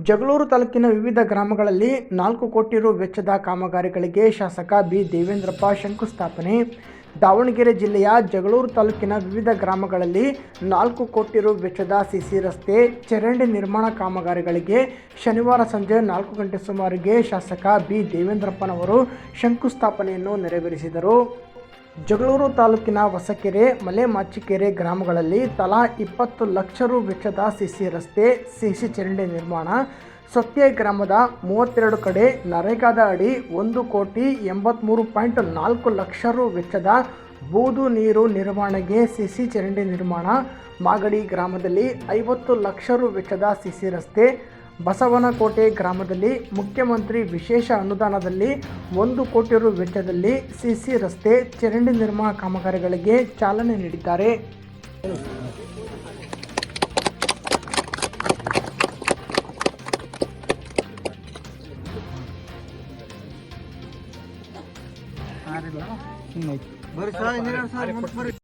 ಜಗಳೂರು ತಾಲೂಕಿನ ವಿವಿಧ ಗ್ರಾಮಗಳಲ್ಲಿ 4 ಕೋಟಿ ರು ವೆಚ್ಚದ ಕಾಮಗಾರಿಗಳಿಗೆ ಶಾಸಕ ಬಿ ದೇವೇಂದ್ರಪ್ಪ ಶಂಕುಸ್ಥಾಪನೆ. ದಾವಣಗೆರೆ ಜಿಲ್ಲೆಯ ಜಗಳೂರು ತಾಲೂಕಿನ ವಿವಿಧ ಗ್ರಾಮಗಳಲ್ಲಿ 4 ಕೋಟಿ ರು ವೆಚ್ಚದ ಸಿಸಿ ರಸ್ತೆ, ಚರಂಡಿ ನಿರ್ಮಾಣ ಕಾಮಗಾರಿಗಳಿಗೆ ಶನಿವಾರ ಸಂಜೆ 4 ಗಂಟೆ ಸುಮಾರಿಗೆ ಶಾಸಕ ಬಿ ದೇವೇಂದ್ರಪ್ಪನವರು ಶಂಕುಸ್ಥಾಪನೆಯನ್ನು ನೆರವೇರಿಸಿದರು. ಜಗಳೂರು ತಾಲೂಕಿನ ಹೊಸಕೆರೆ, ಮಲೆಮಾಚಿಕೆರೆ ಗ್ರಾಮಗಳಲ್ಲಿ ತಲಾ 20 ಲಕ್ಷ ರು ವೆಚ್ಚದ ಸಿಸಿ ರಸ್ತೆ, ಸಿಸಿ ಚರಂಡಿ ನಿರ್ಮಾಣ, ಸೊತ್ತೆ ಗ್ರಾಮದ 32 ಕಡೆ ನರೇಗಾದ ಅಡಿ 1,83.4 ಲಕ್ಷ ರು ವೆಚ್ಚದ ಬೂದು ನೀರು ನಿರ್ವಹಣೆಗೆ ಸಿಸಿ ಚರಂಡಿ ನಿರ್ಮಾಣ, ಮಾಗಡಿ ಗ್ರಾಮದಲ್ಲಿ 50 ಲಕ್ಷ ರು ವೆಚ್ಚದ ಸಿಸಿ ರಸ್ತೆ, ಬಸವನಕೋಟೆ ಗ್ರಾಮದಲ್ಲಿ ಮುಖ್ಯಮಂತ್ರಿ ವಿಶೇಷ ಅನುದಾನದಲ್ಲಿ 1 ಕೋಟಿ ರು ವೆಚ್ಚದಲ್ಲಿ ಸಿಸಿ ರಸ್ತೆ, ಚರಂಡಿ ನಿರ್ಮಾಣ ಕಾಮಗಾರಿಗಳಿಗೆ ಚಾಲನೆ ನೀಡಿದ್ದಾರೆ.